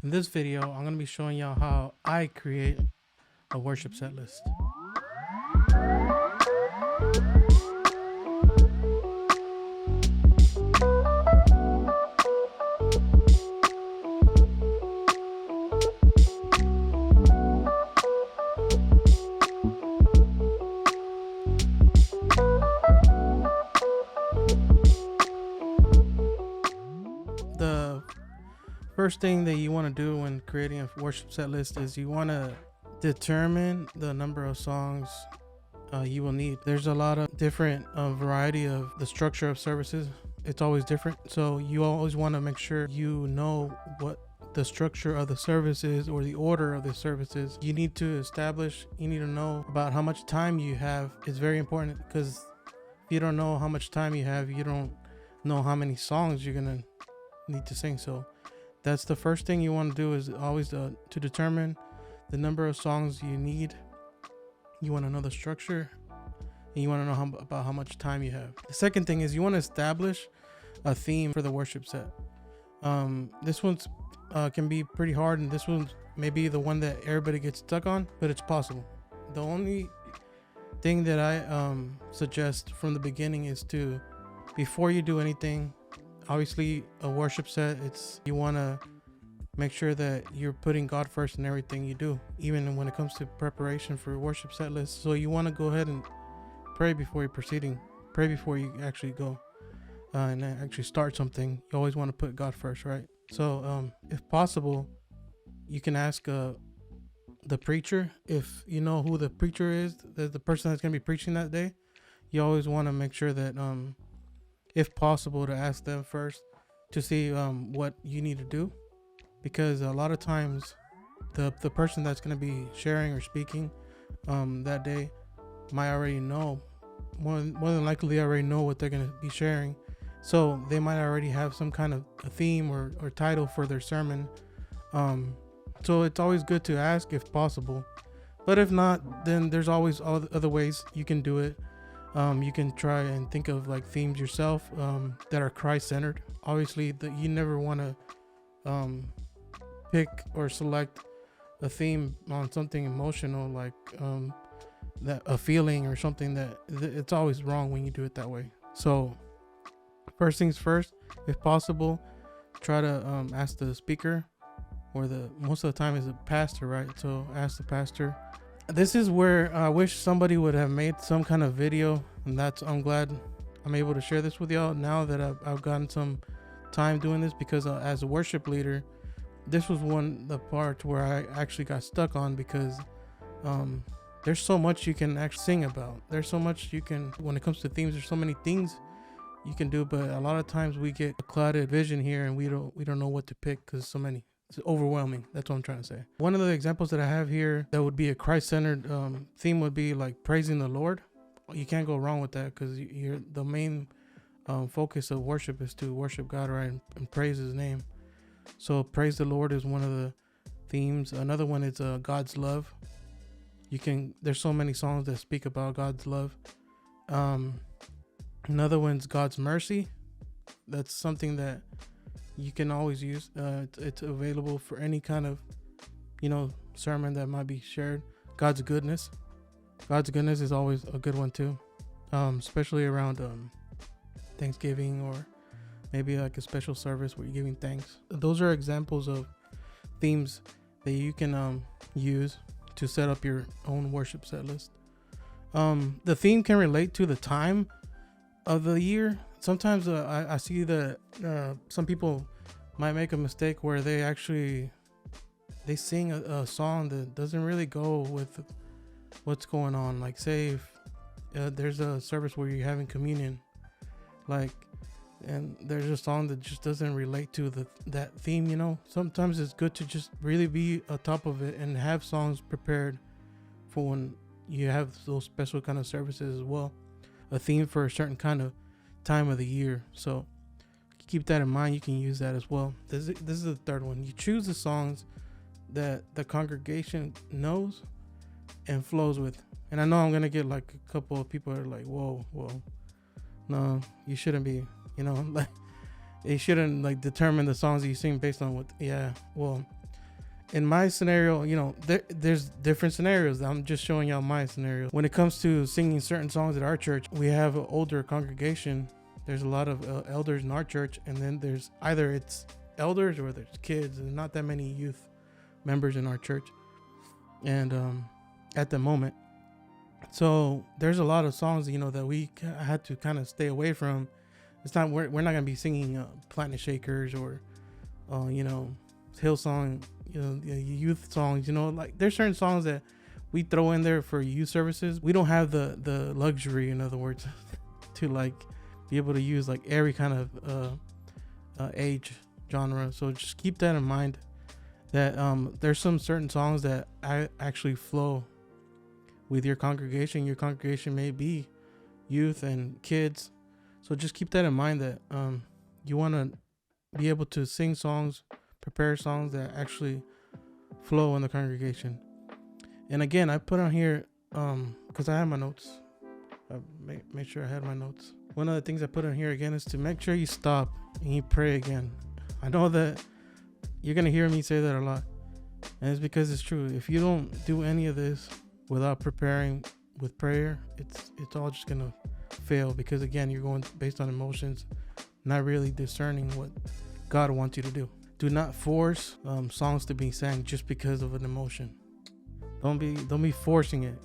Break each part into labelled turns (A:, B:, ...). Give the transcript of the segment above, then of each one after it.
A: In this video, I'm going to be showing y'all how I create a worship set list. The first thing that you want to do when creating a worship set list is you want to determine the number of songs you will need. There's a lot of different variety of the structure of services. It's always different, so you always want to make sure you know what the structure of the service is, or the order of the services. You need to know about how much time you have. It's very important, because if you don't know how much time you have, you don't know how many songs you're gonna need to sing. So that's the first thing you want to do, is always to determine the number of songs you need. You want to know the structure, and you want to know about how much time you have. The second thing is you want to establish a theme for the worship set. This one's can be pretty hard, and this one may be the one that everybody gets stuck on, but it's possible. The only thing that I suggest from the beginning is to, before you do anything, obviously a worship set, you want to make sure that you're putting God first in everything you do, even when it comes to preparation for worship set lists. So you want to go ahead and pray before you're proceeding. Pray before you actually go and actually start something. You always want to put God first, right? So if possible, you can ask the preacher, if you know who the preacher is, the person that's going to be preaching that day. You always want to make sure that if possible, to ask them first to see what you need to do, because a lot of times the person that's going to be sharing or speaking that day might already know, more than likely they already know what they're going to be sharing. So they might already have some kind of a theme or title for their sermon. So it's always good to ask if possible, but if not, then there's always other ways you can do it. You can try and think of like themes yourself that are Christ-centered. Obviously, you never want to pick or select a theme on something emotional, like that a feeling or something that it's always wrong when you do it that way. So first things first, if possible, try to ask the speaker, or most of the time is a pastor, right? So ask the pastor. This is where I wish somebody would have made some kind of video, and I'm glad I'm able to share this with y'all now that I've gotten some time doing this, because as a worship leader, this was the part where I actually got stuck on, because there's so much you can actually sing about. There's so much when it comes to themes, there's so many things you can do, but a lot of times we get a clouded vision here, and we don't know what to pick, because so many. It's overwhelming. That's what I'm trying to say. One of the examples that I have here that would be a Christ-centered theme would be like praising the Lord. You can't go wrong with that, because the main focus of worship is to worship God, right, and praise His name. So praise the Lord is one of the themes. Another one is God's love. There's so many songs that speak about God's love. Another one's God's mercy. That's something that you can always use. It's available for any kind of sermon that might be shared. God's goodness is always a good one too, especially around Thanksgiving, or maybe like a special service where you're giving thanks. Those are examples of themes that you can use to set up your own worship set list. The theme can relate to the time of the year. Sometimes I see that some people might make a mistake where they sing a song that doesn't really go with what's going on. Like, say if there's a service where you're having communion, and there's a song that just doesn't relate to that theme. Sometimes it's good to just really be on top of it and have songs prepared for when you have those special kind of services as well. A theme for a certain kind of time of the year. So keep that in mind. You can use that as well. This is the third one. You choose the songs that the congregation knows and flows with. And I know I'm gonna get like a couple of people that are like, whoa, no, you shouldn't be, like they shouldn't like determine the songs that you sing based on what. Yeah, well, In my scenario, there's different scenarios. I'm just showing y'all my scenario. When it comes to singing certain songs at our church, we have an older congregation. There's a lot of elders in our church, and then there's either it's elders or there's kids. There's not that many youth members in our church, and at the moment, so there's a lot of songs that we had to kind of stay away from. It's not we're not gonna be singing Planet Shakers or Hillsong, youth songs. Like there's certain songs that we throw in there for youth services. We don't have the luxury, in other words, to like be able to use like every kind of age genre. So just keep that in mind, that there's some certain songs that I actually flow with your congregation. Your congregation may be youth and kids, so just keep that in mind, that you want to be able to sing songs, prepare songs that actually flow in the congregation. And again, I put on here because I have my notes. I made sure I had my notes. One of the things I put on here again is to make sure you stop and you pray again. I know that you're gonna hear me say that a lot, and it's because it's true. If you don't do any of this without preparing with prayer, it's all just gonna fail, because again, you're going based on emotions, not really discerning what God wants you to do. Do not force songs to be sang just because of an emotion. Don't be forcing it.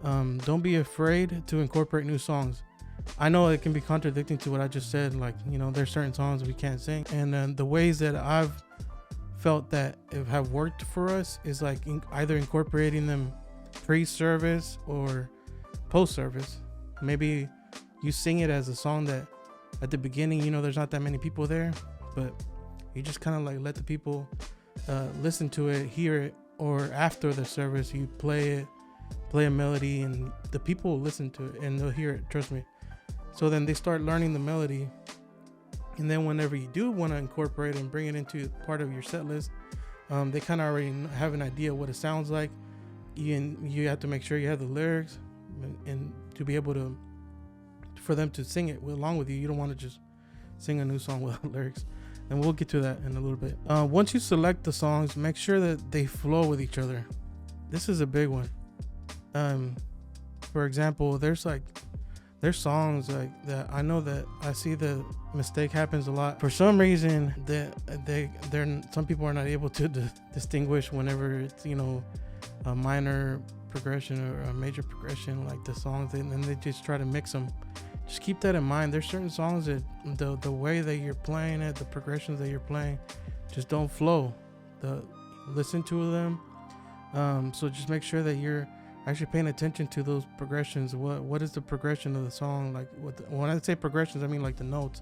A: Don't be afraid to incorporate new songs. I know it can be contradicting to what I just said. Like, there's certain songs we can't sing, and the ways that I've felt that have worked for us is like either incorporating them pre-service or post-service. Maybe you sing it as a song that at the beginning, there's not that many people there, but you just kind of like let the people listen to it, hear it, or after the service you play a melody, and the people will listen to it and they'll hear it, trust me. So then they start learning the melody, and then whenever you do want to incorporate and bring it into part of your set list, they kind of already have an idea what it sounds like. You have to make sure you have the lyrics, and to be able to, for them to sing it along with you. You don't want to just sing a new song without lyrics, and we'll get to that in a little bit. Once you select the songs, make sure that they flow with each other. This is a big one. For example, there's songs like that. I know that I see the mistake happens a lot. For some reason, some people are not able to distinguish whenever it's a minor progression or a major progression, like the songs, and then they just try to mix them. Just keep that in mind. There's certain songs that the way that you're playing it, the progressions that you're playing, just don't flow. Listen to them. So just make sure that you're actually paying attention to those progressions. What is the progression of the song? Like when I say progressions, I mean like the notes.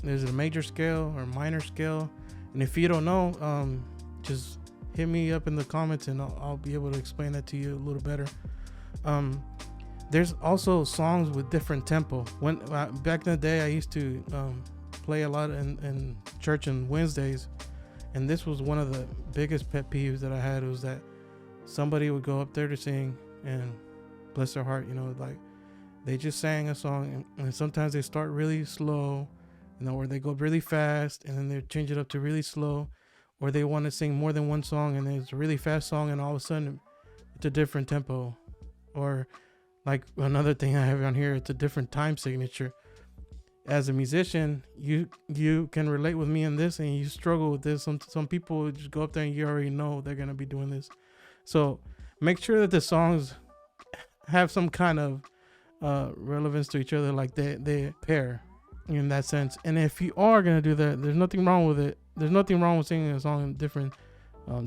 A: Is it a major scale or minor scale? And if you don't know, just hit me up in the comments and I'll be able to explain that to you a little better. There's also songs with different tempo. When back in the day, I used to play a lot in church on Wednesdays, and this was one of the biggest pet peeves that I had, was that somebody would go up there to sing, and bless their heart, like they just sang a song, and sometimes they start really slow, or they go really fast and then they change it up to really slow, or they want to sing more than one song and then it's a really fast song and all of a sudden it's a different tempo. Or like another thing I have on here, it's a different time signature. As a musician, you can relate with me in this, and you struggle with this. Some people just go up there and you already know they're gonna be doing this. So make sure that the songs have some kind of relevance to each other, like they pair in that sense. And if you are gonna do that, there's nothing wrong with it. There's nothing wrong with singing a song in different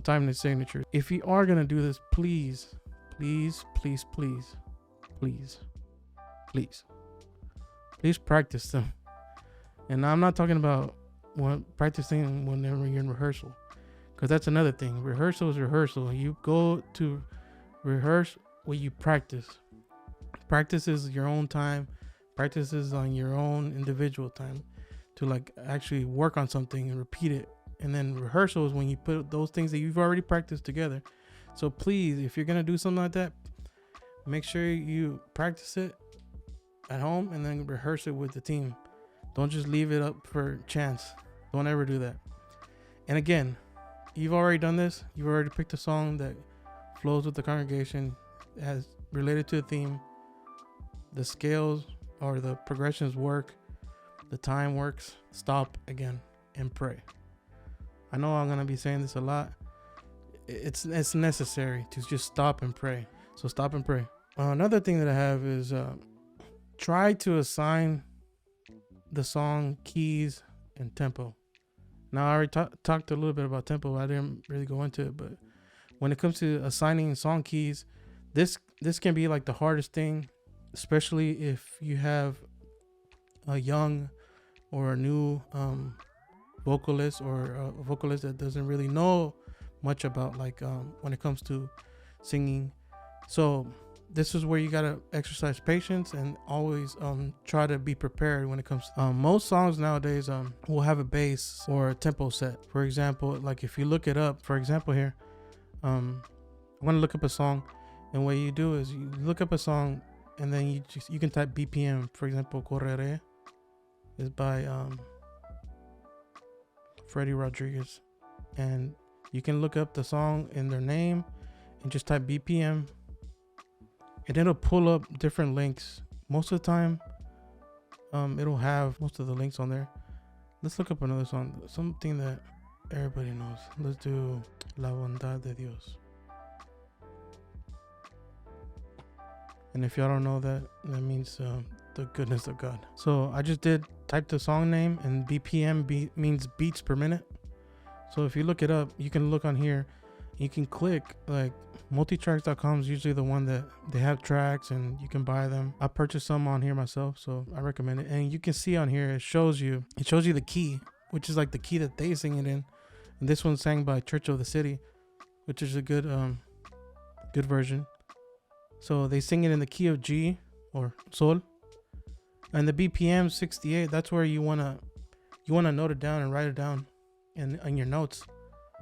A: time signatures. If you are gonna do this, please practice them. And I'm not talking about practicing whenever you're in rehearsal, because that's another thing. Rehearsal is rehearsal. You go to rehearse what you practice. Practice is your own time. Practice is on your own individual time to like actually work on something and repeat it. And then rehearsal is when you put those things that you've already practiced together. So please, if you're gonna do something like that, make sure you practice it at home and then rehearse it with the team. Don't just leave it up for chance. Don't ever do that. And again, you've already done this. You've already picked a song that flows with the congregation, as related to a theme. The scales or the progressions work. The time works. Stop again and pray. I know I'm gonna be saying this a lot. It's necessary to just stop and pray. So stop and pray. Another thing that I have is try to assign the song keys and tempo. Now I already talked a little bit about tempo. I didn't really go into it, but when it comes to assigning song keys, this can be like the hardest thing, especially if you have a young or a new vocalist, or a vocalist that doesn't really know much about like when it comes to singing. So this is where you gotta exercise patience and always try to be prepared when it comes to, most songs nowadays will have a bass or a tempo set. For example, like if you look it up, for example here, I'm gonna look up a song, and what you do is you look up a song and then you can type BPM. For example, Correré is by Freddie Rodriguez, and you can look up the song in their name and just type BPM, and it'll pull up different links. Most of the time it'll have most of the links on there. Let's look up another song, something that everybody knows. Let's do La Bondad de Dios. And if y'all don't know that, that means the goodness of God. So I just type the song name, and BPM means beats per minute. So if you look it up, you can look on here. You can click, like, multitracks.com is usually the one that they have tracks and you can buy them. I purchased some on here myself, so I recommend it. And you can see on here, it shows you the key, which is like the key that they sing it in. And this one's sang by Church of the City, which is a good version. So they sing it in the key of G or Sol. And the BPM 68, that's where you wanna note it down and write it down in your notes.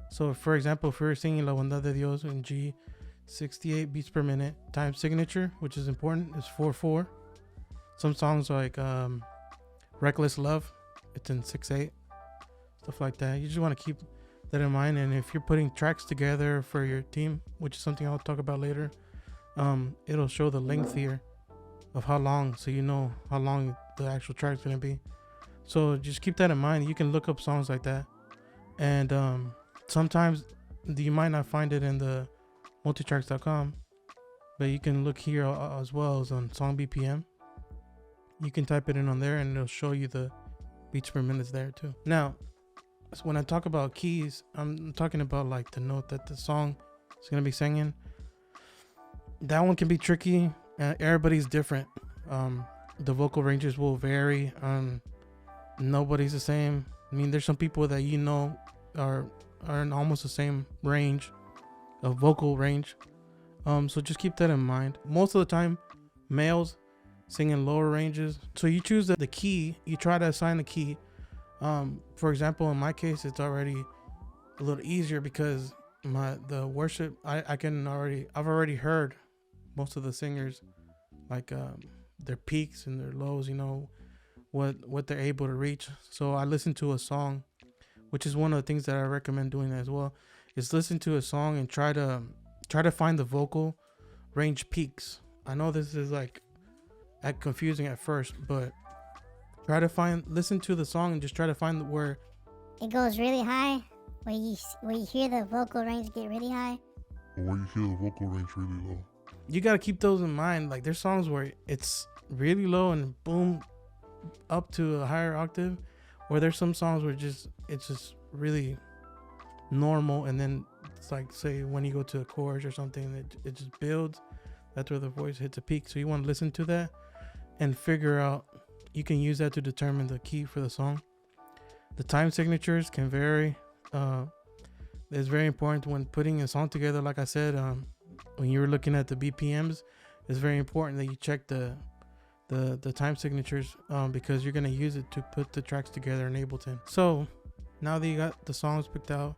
A: So for example, if we're singing La Bondad de Dios in G, 68 beats per minute. Time signature, which is important, is 4/4. Some songs like Reckless Love, it's in 6/8, stuff like that. You just want to keep that in mind. And if you're putting tracks together for your team, which is something I'll talk about later, it'll show the length here of how long, so you know how long the actual track's gonna be. So just keep that in mind. You can look up songs like that, and sometimes you might not find it in the multitracks.com, but you can look here as well as on song BPM. You can type it in on there and it'll show you the beats per minute there too. Now, when I talk about keys, I'm talking about like the note that the song is gonna be singing. That one can be tricky. Everybody's different. The vocal ranges will vary. Nobody's the same. I mean, there's some people that you know are in almost the same range of vocal range. So just keep that in mind. Most of the time, males sing in lower ranges. So you choose the key. You try to assign the key. For example, in my case, it's already a little easier because the worship I've already heard most of the singers, like their peaks and their lows. You know what they're able to reach. So I listen to a song, which is one of the things that I recommend doing as well, is listen to a song and try to find the vocal range peaks. I know this is like confusing at first, but listen to the song and just try to find where
B: it goes really high, where you hear the vocal range get really high,
C: or where you hear the vocal range really low.
A: You gotta keep those in mind. Like there's songs where it's really low and boom up to a higher octave, or there's some songs where it's just really normal, and then it's like, say when you go to a chorus or something, it just builds. That's where the voice hits a peak. So you want to listen to that and figure out, you can use that to determine the key for the song. The time signatures can vary. It's very important when putting a song together. Like I said, when you were looking at the BPMs, it's very important that you check the time signatures, because you're going to use it to put the tracks together in Ableton. So now that you got the songs picked out,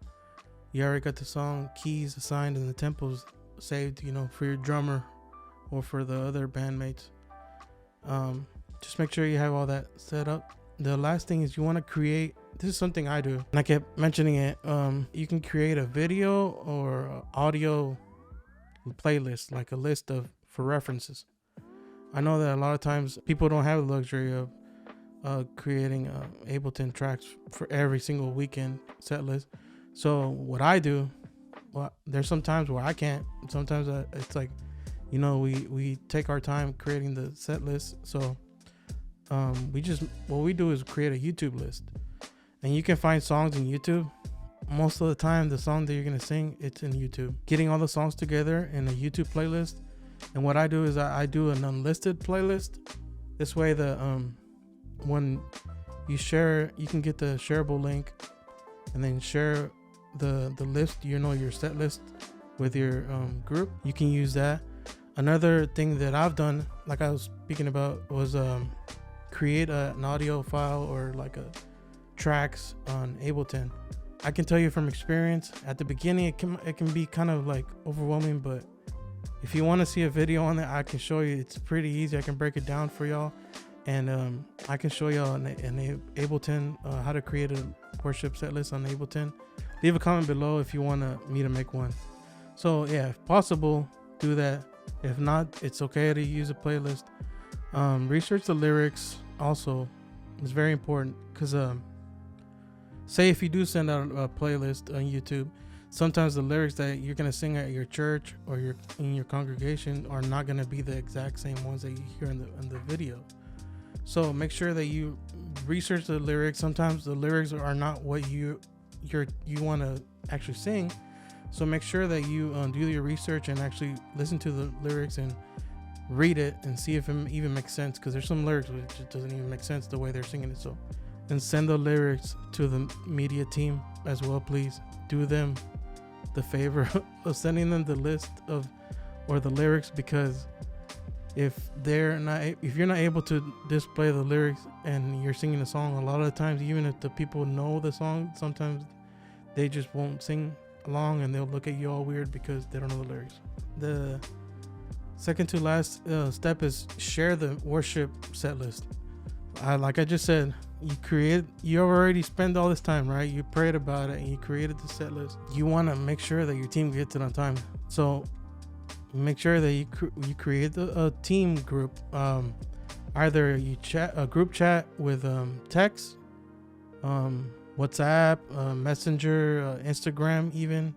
A: you already got the song keys assigned and the tempos saved, for your drummer or for the other bandmates. Just make sure you have all that set up the last thing is you want to create. This is something I do, and I kept mentioning it. You can create a video or a audio playlist, like a list of for references. I know that a lot of times people don't have the luxury of creating Ableton tracks for every single weekend set list. So what I do, well, there's some times where I can't. Sometimes it's like, we take our time creating the set list. So what we do is create a YouTube list, and you can find songs in YouTube. Most of the time, the song that you're gonna sing, it's in YouTube. Getting all the songs together in a YouTube playlist. And what I do is I do an unlisted playlist. This way, when you share, you can get the shareable link, and then share the list, your set list with your group. You can use that. Another thing that I've done, like I was speaking about, was create an audio file or like a tracks on Ableton. I can tell you from experience, at the beginning it can be kind of like overwhelming, but if you want to see a video on it, I can show you. It's pretty easy. I can break it down for y'all, and I can show y'all in Ableton how to create a worship set list on Ableton. Leave a comment below if you want me to make one. So yeah, if possible, do that. If not, it's okay to use a playlist. Research the lyrics also. It's very important, because say if you do send out a playlist on YouTube, sometimes the lyrics that you're going to sing at your church or in your congregation are not going to be the exact same ones that you hear in the video. So make sure that you research the lyrics. Sometimes the lyrics are not what you want to actually sing. So make sure that you do your research and actually listen to the lyrics and read it and see if it even makes sense, because there's some lyrics which it doesn't even make sense the way they're singing it. So, and send the lyrics to the media team as well, please. Do them the favor of sending them the list or the lyrics, because if you're not able to display the lyrics and you're singing a song, a lot of the times, even if the people know the song, sometimes they just won't sing along and they'll look at you all weird because they don't know the lyrics. The second to last step is share the worship set list. Like I just said, you already spent all this time, right? You prayed about it and you created the set list. You want to make sure that your team gets it on time. So make sure that you create a team group. Either you chat a group chat with text, WhatsApp, Messenger, Instagram even,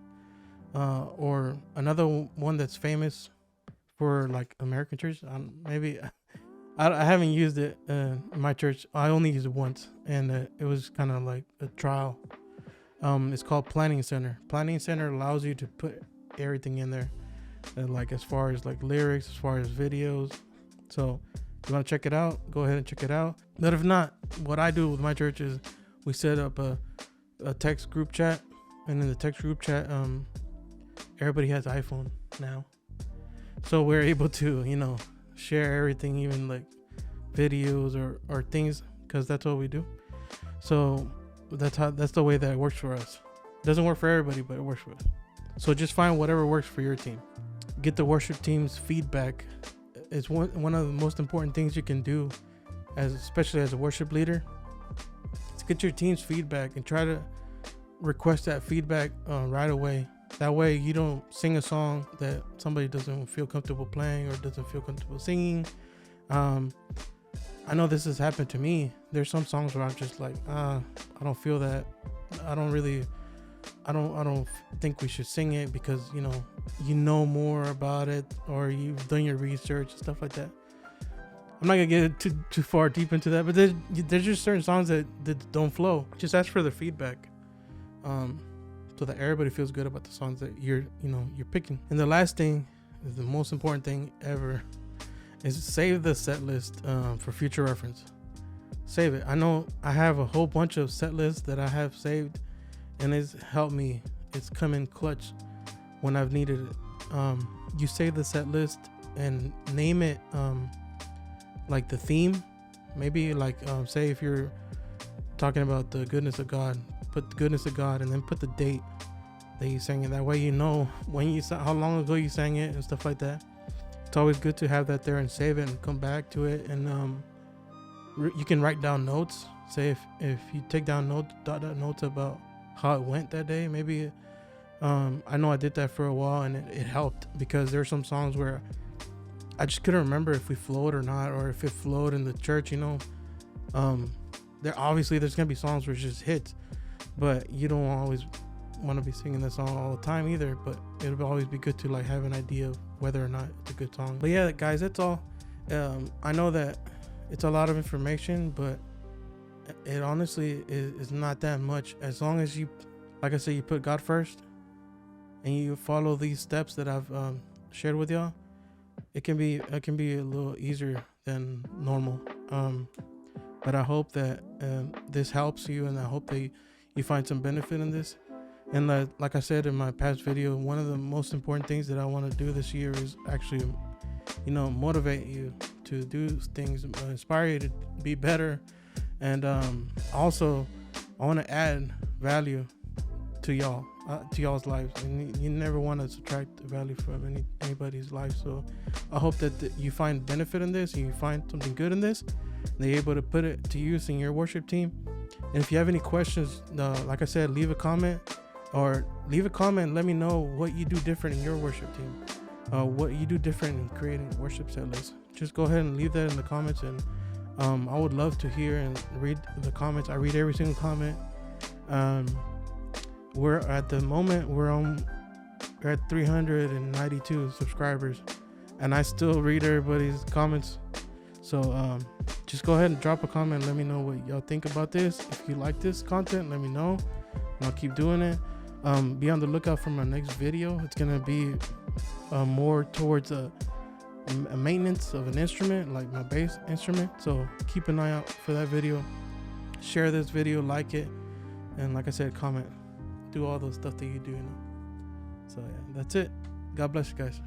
A: or another one that's famous for like American church. Maybe I haven't used it in my church. I only used it once, and it was kind of like a trial. It's called Planning Center. Planning Center allows you to put everything in there, like as far as like lyrics, as far as videos. So if you want to check it out, go ahead and check it out. But if not, what I do with my church is we set up a text group chat, and in the text group chat, everybody has iPhone now, so we're able to share everything, even like videos or things, because that's what we do. So that's the way that it works for us. It doesn't work for everybody, but it works for us. So just find whatever works for your team. Get the worship team's feedback. It's one of the most important things you can do, especially as a worship leader. Is get your team's feedback and try to request that feedback right away. That way you don't sing a song that somebody doesn't feel comfortable playing or doesn't feel comfortable singing. I know this has happened to me. There's some songs where I'm just like, I don't feel that. I don't think we should sing it, because you know more about it, or you've done your research and stuff like that. I'm not gonna get too far deep into that, but there's just certain songs that don't flow. Just ask for the feedback, so that everybody feels good about the songs that you're picking. And the last thing, the most important thing ever, is save the set list for future reference. Save it. I know I have a whole bunch of set lists that I have saved, and it's helped me. It's come in clutch when I've needed it. You save the set list and name it like the theme. Maybe like say if you're talking about the goodness of God, put the goodness of God, and then put the date that you sang it. That way when how long ago you sang it and stuff like that. It's always good to have that there and save it and come back to it. And you can write down notes say if you take down notes about how it went that day, maybe I know I did that for a while, and it helped, because there's some songs where I just couldn't remember if we flowed or not, or if it flowed in the church, there's gonna be songs where it's just hits, but you don't always want to be singing that song all the time either. But it would always be good to like have an idea of whether or not it's a good song. But yeah, guys, that's all. I know that it's a lot of information, but it honestly is not that much, as long as you, like I said, you put God first and you follow these steps that I've shared with y'all. It can be a little easier than normal. But I hope that this helps you, and I hope that you find some benefit in this. And like I said in my past video, one of the most important things that I want to do this year is actually, motivate you to do things, inspire you to be better. And also, I want to add value to y'all's lives. And you never want to subtract value from anybody's life. So I hope that you find benefit in this, and you find something good in this, and they're able to put it to use in your worship team. And if you have any questions, like I said, leave a comment and let me know what you do different in your worship team, what you do different in creating worship set lists. Just go ahead and leave that in the comments, and I would love to hear and read the comments. I read every single comment. We're at the moment we're at 392 subscribers, and I still read everybody's comments. So just go ahead and drop a comment and let me know what y'all think about this. If you like this content, let me know, and I'll keep doing it. Be on the lookout for my next video. It's gonna be more towards a maintenance of an instrument, like my bass instrument. So keep an eye out for that video. Share this video, like it, and like I said, comment. Do all those stuff that you do, So yeah, that's it. God bless you guys.